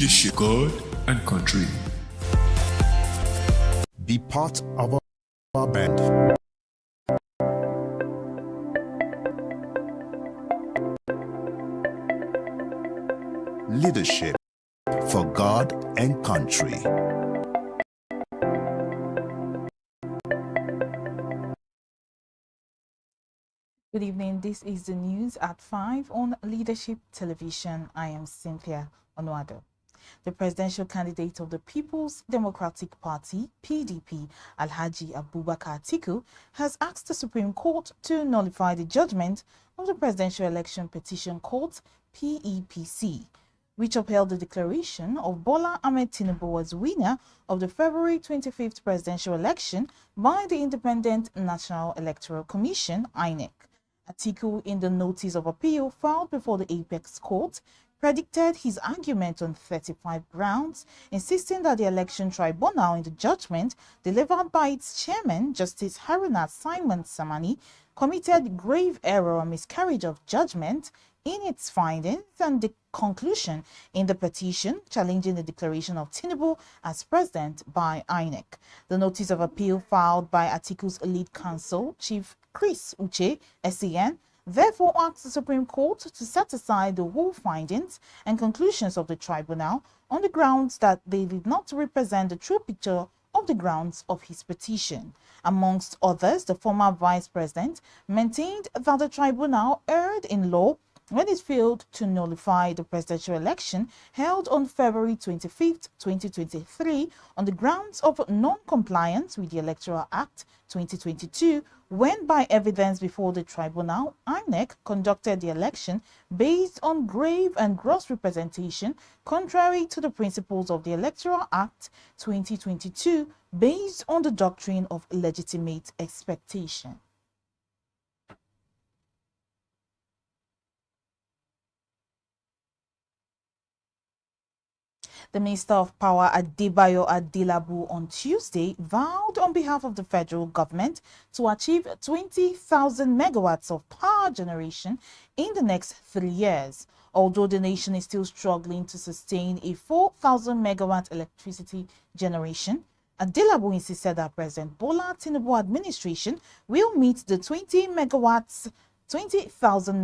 leadership, God and country. Be part of our band. Leadership for God and country. Good evening. This is the news at 5 on Leadership Television. I am Cynthia Onwado. The presidential candidate of the People's Democratic Party, PDP, Alhaji Abubakar Atiku, has asked the Supreme Court to nullify the judgment of the Presidential Election Petition Court, PEPC, which upheld the declaration of Bola Ahmed Tinubu as winner of the February 25th presidential election by the Independent National Electoral Commission, INEC. Atiku, in the notice of appeal filed before the Apex Court, predicted his argument on 35 grounds, insisting that the election tribunal in the judgment delivered by its chairman, Justice Haruna Simon Samani, committed grave error and miscarriage of judgment in its findings and the conclusion in the petition challenging the declaration of Tinubu as president by INEC. The notice of appeal filed by Atiku's lead counsel, Chief Chris Uche, SAN, therefore asks the Supreme Court to set aside the whole findings and conclusions of the tribunal on the grounds that they did not represent the true picture of the grounds of his petition. Amongst others, the former vice president maintained that the tribunal erred in law when it failed to nullify the presidential election held on February 25, 2023 on the grounds of non-compliance with the Electoral Act 2022, when by evidence before the tribunal, INEC conducted the election based on grave and gross representation contrary to the principles of the Electoral Act 2022 based on the doctrine of legitimate expectation. The Minister of Power, Adebayo Adelabu, on Tuesday vowed on behalf of the federal government to achieve 20,000 megawatts of power generation in the next 3 years. Although the nation is still struggling to sustain a 4,000 megawatt electricity generation, Adelabu insisted that President Bola Tinubu administration will meet the 20,000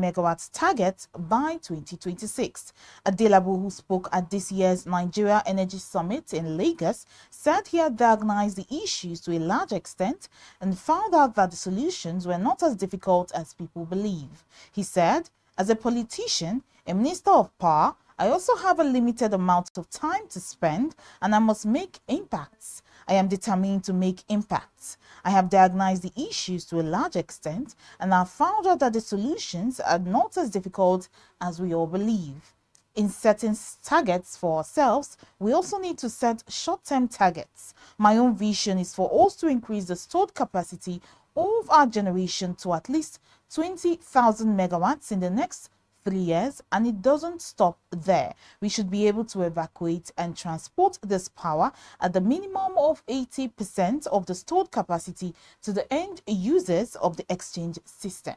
megawatts target by 2026. Adelabu, who spoke at this year's Nigeria Energy Summit in Lagos, said he had diagnosed the issues to a large extent and found out that the solutions were not as difficult as people believe. He said, as a politician, a minister of power, I also have a limited amount of time to spend and I must make impacts. I am determined to make impacts. I have diagnosed the issues to a large extent and I found out that the solutions are not as difficult as we all believe. In setting targets for ourselves, we also need to set short-term targets. My own vision is for us to increase the stored capacity of our generation to at least 20,000 megawatts in the next 3 years, and it doesn't stop there. We should be able to evacuate and transport this power at the minimum of 80% of the stored capacity to the end users of the exchange system.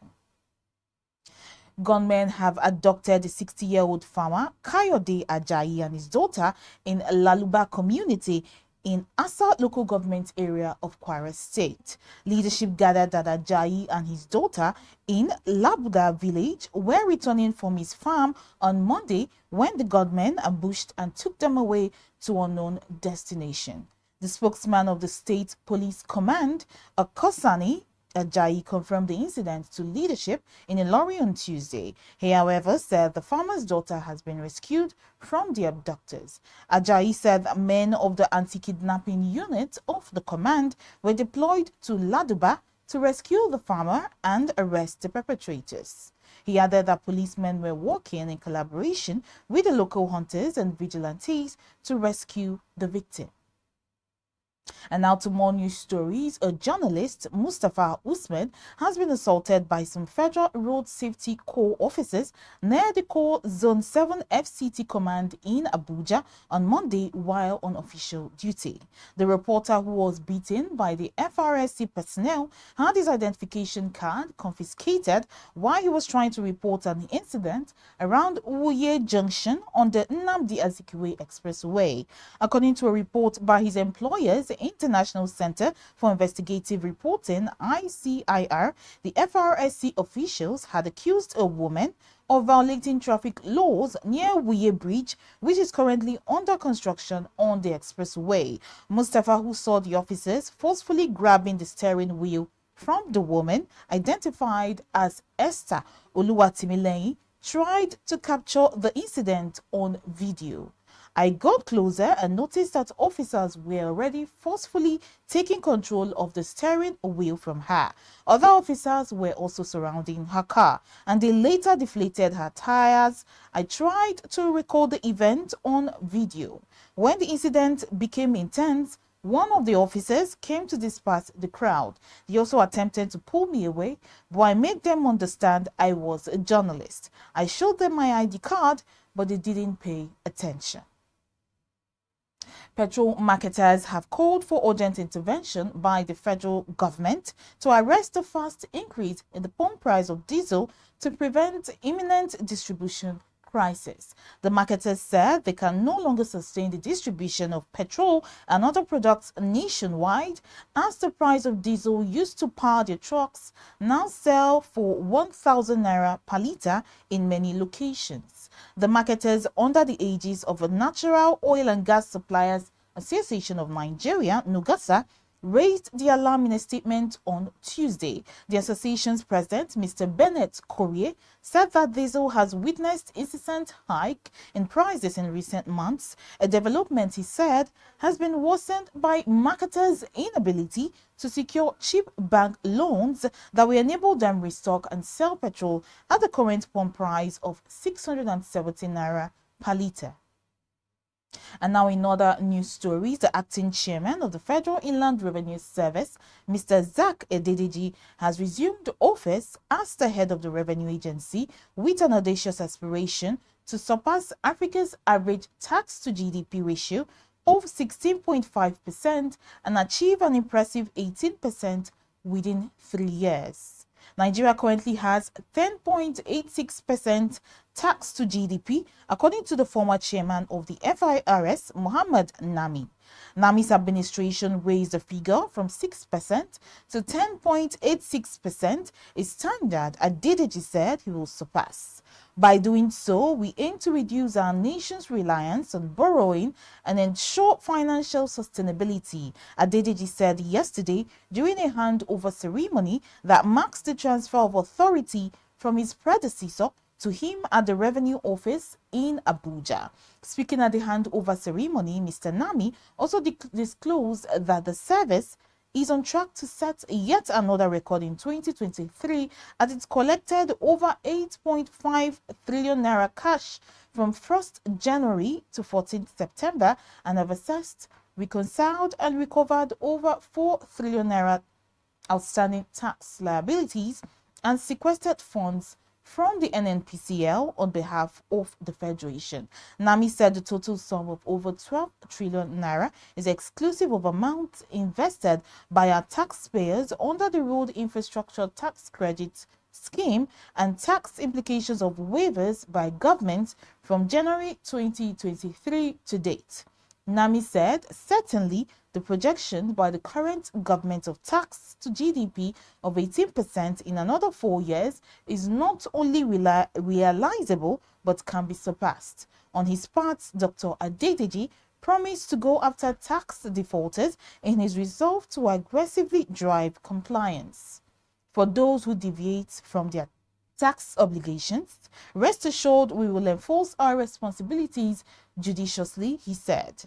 Gunmen have abducted the 60-year-old farmer Kayode Ajayi and his daughter in Laluba community in Asa local government area of Kwara State. Leadership gathered that Ajayi and his daughter in Labuda village were returning from his farm on Monday when the gunmen ambushed and took them away to unknown destination. The spokesman of the State Police Command, Akosani Ajayi, confirmed the incident to leadership in Ilori on Tuesday. He, however, said the farmer's daughter has been rescued from the abductors. Ajayi said that men of the anti-kidnapping unit of the command were deployed to Laduba to rescue the farmer and arrest the perpetrators. He added that policemen were working in collaboration with the local hunters and vigilantes to rescue the victim. And now to more news stories. A journalist, Mustafa Usman, has been assaulted by some Federal Road Safety Corps officers near the Corps Zone 7 FCT command in Abuja on Monday while on official duty. The reporter, who was beaten by the FRSC personnel, had his identification card confiscated while he was trying to report an incident around Uye Junction on the Nnamdi Azikiwe Expressway. According to a report by his employers, the International Center for Investigative Reporting (ICIR), the FRSC officials had accused a woman of violating traffic laws near Wuye Bridge, which is currently under construction on the expressway. Mustafa, who saw the officers forcefully grabbing the steering wheel from the woman, identified as Esther Oluwatimileyin, tried to capture the incident on video. I got closer and noticed that officers were already forcefully taking control of the steering wheel from her. Other officers were also surrounding her car, and they later deflated her tires. I tried to record the event on video. When the incident became intense, one of the officers came to disperse the crowd. He also attempted to pull me away, but I made them understand I was a journalist. I showed them my ID card, but they didn't pay attention. Petrol marketers have called for urgent intervention by the federal government to arrest the fast increase in the pump price of diesel to prevent imminent distribution crisis. The marketers said they can no longer sustain the distribution of petrol and other products nationwide, as the price of diesel used to power their trucks now sell for 1,000 naira per litre in many locations. The marketers, under the aegis of the Natural Oil and Gas Suppliers Association of Nigeria, NUGASA, raised the alarm in a statement on Tuesday. The association's president, Mr. Bennett Korie, said that diesel has witnessed incessant hike in prices in recent months, a development, he said, has been worsened by marketers' inability to secure cheap bank loans that will enable them restock and sell petrol at the current pump price of 670 naira per litre. And now in other news stories, the acting chairman of the Federal Inland Revenue Service, Mr. Zach Ededeji, has resumed office as the head of the revenue agency with an audacious aspiration to surpass Africa's average tax-to-GDP ratio of 16.5% and achieve an impressive 18% within 3 years. Nigeria currently has 10.86% tax to GDP, according to the former chairman of the FIRS, Muhammad Nami. Nami's administration raised the figure from 6% to 10.86%, a standard Adedeji said he will surpass. By doing so, we aim to reduce our nation's reliance on borrowing and ensure financial sustainability, Adedeji said yesterday during a handover ceremony that marks the transfer of authority from his predecessor to him at the Revenue Office in Abuja. Speaking at the handover ceremony, Mr. Nami also disclosed that the service is on track to set yet another record in 2023 as it collected over 8.5 trillion naira cash from 1st January to 14th September and have assessed, reconciled and recovered over 4 trillion naira outstanding tax liabilities and sequestered funds from the NNPCL on behalf of the Federation. Nami said the total sum of over 12 trillion naira is exclusive of amounts invested by our taxpayers under the Road Infrastructure Tax Credit Scheme and tax implications of waivers by government from January 2023 to date. Nami said, certainly, the projection by the current government of tax to GDP of 18% in another 4 years is not only realizable but can be surpassed. On his part, Dr. Adedeji promised to go after tax defaulters in his resolve to aggressively drive compliance. For those who deviate from their tax obligations, rest assured we will enforce our responsibilities judiciously, he said,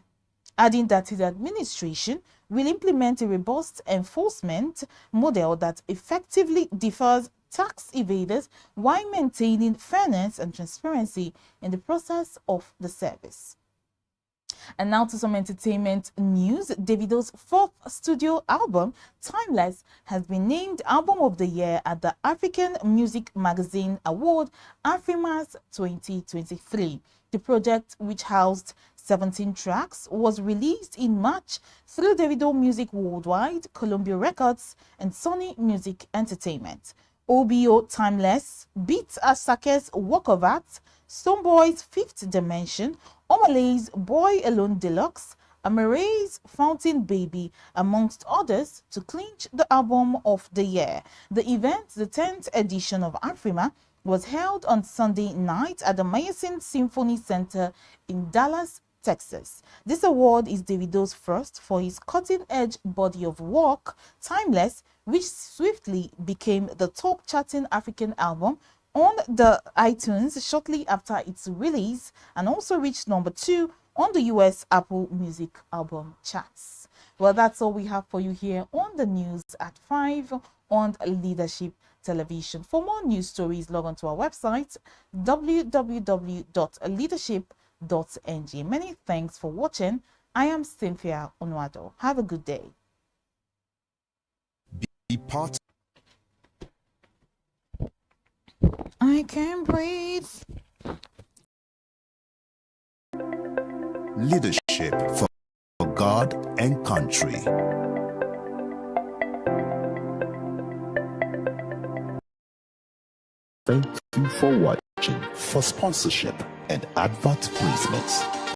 adding that his administration will implement a robust enforcement model that effectively defers tax evaders while maintaining fairness and transparency in the process of the service. And now to some entertainment news. Davido's fourth studio album, Timeless, has been named Album of the Year at the African Music Magazine Award, AfriMas 2023. The project, which housed 17 tracks, was released in March through Davido Music Worldwide, Columbia Records, and Sony Music Entertainment. OBO Timeless beats Asake's Work of Art, Stonebwoy's Fifth Dimension, Omalay's Boy Alone Deluxe, Amare's Fountain Baby, amongst others, to clinch the Album of the Year. The event, the 10th edition of AfriMa, was held on Sunday night at the Meyerson Symphony Center in Dallas, Texas. This award is Davido's first for his cutting-edge body of work, Timeless, which swiftly became the top-charting African album on the iTunes shortly after its release, and also reached number 2 on the US Apple Music album charts. Well, that's all we have for you here on the news at 5 on Leadership Television. For more news stories, log on to our website www.leadership.ng. Many thanks for watching. I am Cynthia Onwado. Have a good day. Be part. I can breathe. Leadership for God and country. Thank you for watching. For sponsorship and advert placements,